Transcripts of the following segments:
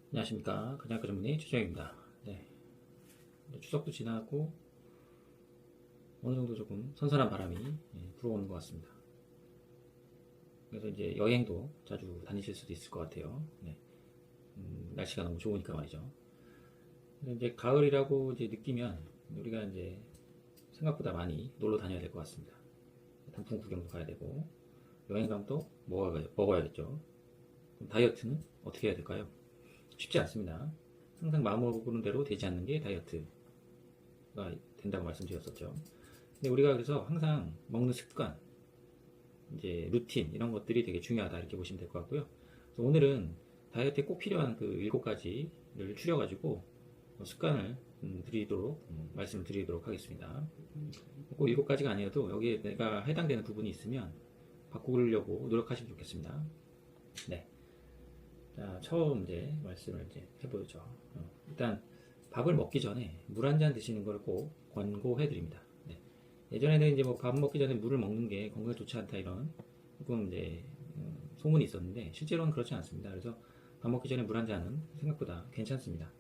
안녕하십니까. 그냥그 전문의 최정입니다. 네. 추석도 지나고 어느 정도 조금 선선한 바람이 불어오는 것 같습니다. 그래서 이제 여행도 자주 다니실 수도 있을 것 같아요. 네. 날씨가 너무 좋으니까 말이죠. 근데 이제 가을이라고 이제 느끼면 우리가 이제 생각보다 많이 놀러 다녀야 될 것 같습니다. 단풍 구경도 가야 되고 여행 가면 또 먹어야겠죠. 그럼 다이어트는 어떻게 해야 될까요? 쉽지 않습니다. 항상 마음먹은 대로 되지 않는 게 다이어트가 된다고 말씀드렸었죠. 근데 우리가 그래서 항상 먹는 습관, 이제 루틴 이런 것들이 되게 중요하다 이렇게 보시면 될 것 같고요. 그래서 오늘은 다이어트에 꼭 필요한 그 7가지를 추려가지고 습관을 말씀을 드리도록 하겠습니다. 꼭 7가지가 아니어도 여기에 내가 해당되는 부분이 있으면 바꾸려고 노력하시면 좋겠습니다. 네. 자, 처음 이제 말씀을 이제 해보죠. 일단 밥을 먹기 전에 물 한 잔 드시는 걸 꼭 권고해 드립니다. 네. 예전에는 이제 뭐 밥 먹기 전에 물을 먹는 게 건강에 좋지 않다 이런 조금 이제 소문이 있었는데 실제로는 그렇지 않습니다. 그래서 밥 먹기 전에 물 한 잔은 생각보다 괜찮습니다.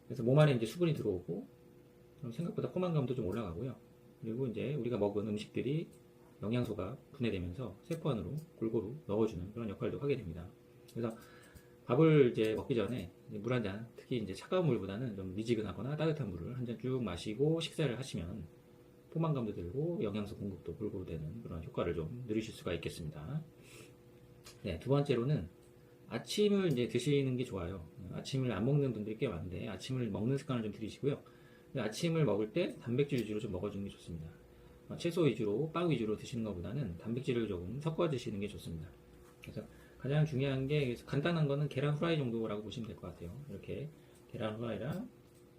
그래서 몸 안에 이제 수분이 들어오고 생각보다 포만감도 좀 올라가고요. 그리고 이제 우리가 먹은 음식들이 영양소가 분해되면서 세포 안으로 골고루 넣어주는 그런 역할도 하게 됩니다. 그래서 밥을 이제 먹기 전에 물 한 잔, 특히 이제 차가운 물보다는 좀 미지근하거나 따뜻한 물을 한 잔 쭉 마시고 식사를 하시면 포만감도 들고 영양소 공급도 골고루 되는 그런 효과를 좀 누리실 수가 있겠습니다. 네, 두 번째로는 아침을 이제 드시는 게 좋아요. 아침을 안 먹는 분들이 꽤 많은데 아침을 먹는 습관을 좀 들이시고요. 아침을 먹을 때 단백질 위주로 좀 먹어주는 게 좋습니다. 채소 위주로, 빵 위주로 드시는 것보다는 단백질을 조금 섞어 드시는 게 좋습니다. 그래서 가장 중요한 게 간단한 거는 계란 후라이 정도라고 보시면 될 것 같아요. 이렇게 계란 후라이랑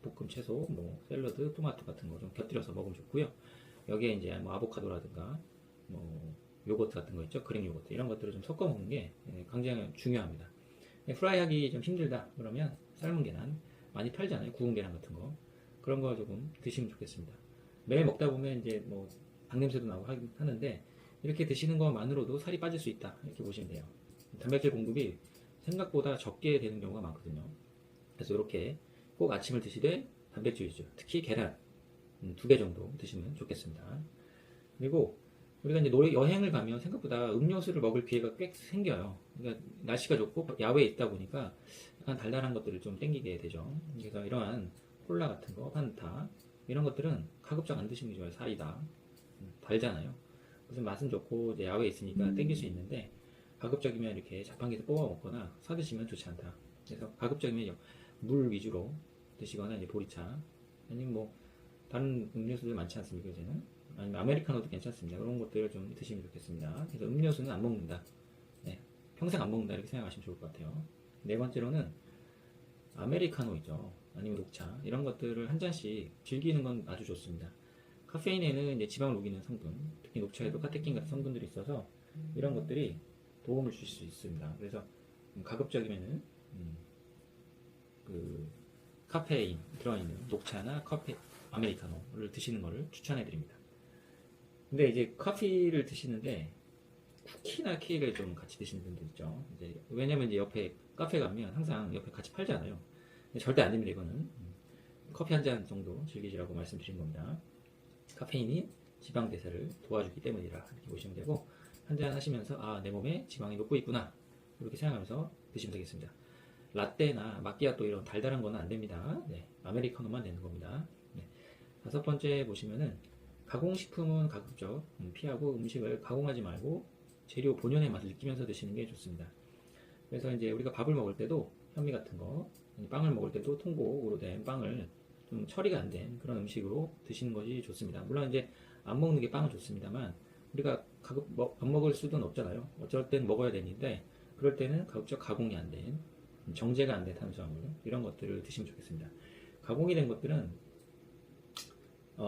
볶음 채소, 뭐 샐러드, 토마토 같은 거 좀 곁들여서 먹으면 좋고요. 여기에 이제 뭐 아보카도라든가 뭐 요거트 같은 거 있죠. 그릭 요거트 이런 것들을 좀 섞어 먹는 게 굉장히 중요합니다. 후라이 하기 좀 힘들다 그러면 삶은 계란 많이 팔잖아요. 구운 계란 같은 거 그런 거 조금 드시면 좋겠습니다. 매일 먹다 보면 이제 뭐 당냄새도 나고 하는데 이렇게 드시는 것만으로도 살이 빠질 수 있다 이렇게 보시면 돼요. 단백질 공급이 생각보다 적게 되는 경우가 많거든요. 그래서 이렇게 꼭 아침을 드시되 단백질 위주, 특히 계란 2개 정도 드시면 좋겠습니다. 그리고 우리가 이제 여행을 가면 생각보다 음료수를 먹을 기회가 꽤 생겨요. 그러니까 날씨가 좋고 야외에 있다 보니까 약간 달달한 것들을 좀 땡기게 되죠. 그래서 이러한 콜라 같은 거, 판타 이런 것들은 가급적 안 드시는 게 좋아요. 사이다 달잖아요. 무슨 맛은 좋고 이제 야외에 있으니까 땡길 수 있는데 가급적이면 이렇게 자판기에서 뽑아 먹거나 사 드시면 좋지 않다. 그래서 가급적이면 물 위주로 드시거나 이제 보리차 아니면 뭐 다른 음료수들 많지 않습니까 이제는 아니면 아메리카노도 괜찮습니다. 그런 것들을 좀 드시면 좋겠습니다. 그래서 음료수는 안 먹는다. 네, 평생 안 먹는다 이렇게 생각하시면 좋을 것 같아요. 네 번째로는 아메리카노이죠. 아니면 녹차 이런 것들을 한 잔씩 즐기는 건 아주 좋습니다. 카페인에는 이제 지방을 녹이는 성분, 특히 녹차에도 카테킨 같은 성분들이 있어서 이런 것들이 도움을 줄 수 있습니다. 그래서 가급적이면은 그 카페인 들어있는 녹차나 커피 아메리카노를 드시는 것을 추천해 드립니다. 근데 이제 커피를 드시는데 쿠키나 케이크를 좀 같이 드시는 분들 있죠. 이제 왜냐면 이제 옆에 카페 가면 항상 옆에 같이 팔잖아요. 절대 안 됩니다. 이거는 커피 한 잔 정도 즐기시라고 말씀드린 겁니다. 카페인이 지방 대사를 도와주기 때문이라 이렇게 보시면 되고 한 잔 하시면서 아, 내 몸에 지방이 녹고 있구나 이렇게 생각하면서 드시면 되겠습니다. 라떼나 마끼아또 이런 달달한 거는 안 됩니다. 네, 아메리카노만 되는 겁니다. 네. 다섯 번째 보시면은 가공식품은 가급적 피하고 음식을 가공하지 말고 재료 본연의 맛을 느끼면서 드시는 게 좋습니다. 그래서 이제 우리가 밥을 먹을 때도 현미 같은 거, 빵을 먹을 때도 통곡으로 된 빵을 좀 처리가 안 된 그런 음식으로 드시는 것이 좋습니다. 물론 이제 안 먹는 게 빵은 좋습니다만 우리가 안 먹을 수는 없잖아요. 어쩔 땐 먹어야 되는데 그럴 때는 가급적 가공이 안 된 정제가 안 된 탄수화물 이런 것들을 드시면 좋겠습니다. 가공이 된 것들은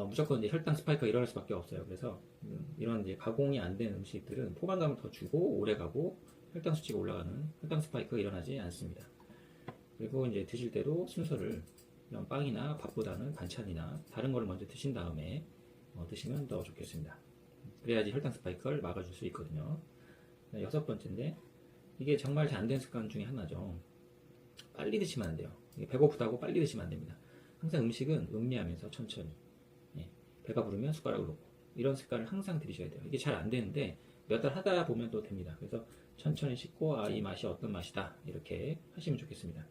무조건 이제 혈당 스파이크가 일어날 수밖에 없어요. 그래서 이런 이제 가공이 안 된 음식들은 포만감을 더 주고 오래 가고 혈당 수치가 올라가는 혈당 스파이크가 일어나지 않습니다. 그리고 이제 드실 때도 순서를 이런 빵이나 밥보다는 반찬이나 다른 거를 먼저 드신 다음에 드시면 더 좋겠습니다. 그래야지 혈당 스파이크를 막아줄 수 있거든요. 네, 여섯 번째인데 이게 정말 잘 안 된 습관 중에 하나죠. 빨리 드시면 안 돼요. 배고프다고 빨리 드시면 안 됩니다. 항상 음식은 음미하면서 천천히. 예, 배가 부르면 숟가락을 놓고. 이런 습관을 항상 들이셔야 돼요. 이게 잘 안 되는데 몇 달 하다 보면 또 됩니다. 그래서 천천히 씻고 이 맛이 어떤 맛이다 이렇게 하시면 좋겠습니다.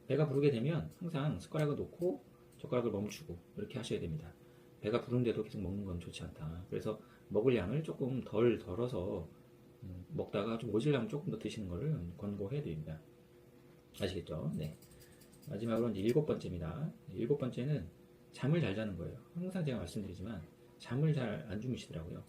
배가 부르게 되면 항상 숟가락을 놓고 젓가락을 멈추고 이렇게 하셔야 됩니다. 배가 부른데도 계속 먹는 건 좋지 않다. 그래서 먹을 양을 조금 덜 덜어서 먹다가 좀 모질라면 조금 더 드시는 것을 권고해 드립니다. 아시겠죠? 네. 마지막으로 이제 7번째입니다. 7번째는 잠을 잘 자는 거예요. 항상 제가 말씀드리지만 잠을 잘 안 주무시더라고요.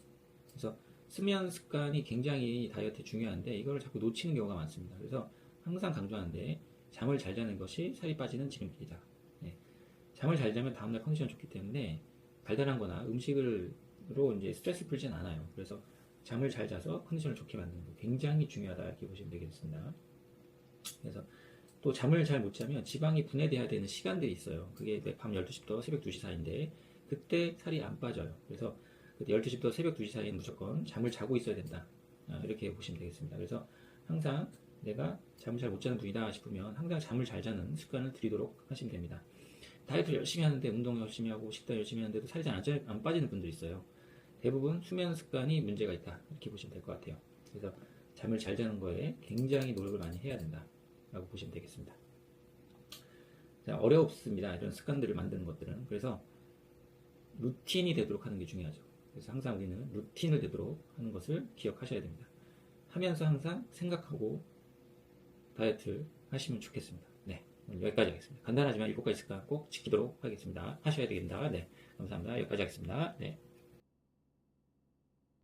그래서 수면 습관이 굉장히 다이어트에 중요한데 이걸 자꾸 놓치는 경우가 많습니다. 그래서 항상 강조하는데 잠을 잘 자는 것이 살이 빠지는 지름길이다. 네. 잠을 잘 자면 다음날 컨디션 좋기 때문에 달달한 거나 음식으로 이제 스트레스 풀진 않아요. 그래서 잠을 잘 자서 컨디션을 좋게 만드는 거 굉장히 중요하다 이렇게 보시면 되겠습니다. 그래서 또 잠을 잘 못 자면 지방이 분해돼야 되는 시간들이 있어요. 그게 밤 12시부터 새벽 2시 사이인데 그때 살이 안 빠져요. 그래서 12시부터 새벽 2시 사이에 무조건 잠을 자고 있어야 된다. 이렇게 보시면 되겠습니다. 그래서 항상 내가 잠을 잘 못 자는 분이다 싶으면 항상 잠을 잘 자는 습관을 들이도록 하시면 됩니다. 다이어트를 열심히 하는데 운동 열심히 하고 식단 열심히 하는데도 살이 잘 안 빠지는 분들이 있어요. 대부분 수면 습관이 문제가 있다. 이렇게 보시면 될 것 같아요. 그래서 잠을 잘 자는 거에 굉장히 노력을 많이 해야 된다. 라고 보시면 되겠습니다. 자, 어렵습니다. 이런 습관들을 만드는 것들은. 그래서 루틴이 되도록 하는 게 중요하죠. 그래서 항상 우리는 루틴을 되도록 하는 것을 기억하셔야 됩니다. 하면서 항상 생각하고 다이어트를 하시면 좋겠습니다. 네, 오늘 여기까지 하겠습니다. 간단하지만 7가지 습관 꼭 지키도록 하겠습니다. 하셔야 되겠습니다. 네, 감사합니다. 여기까지 하겠습니다. 네.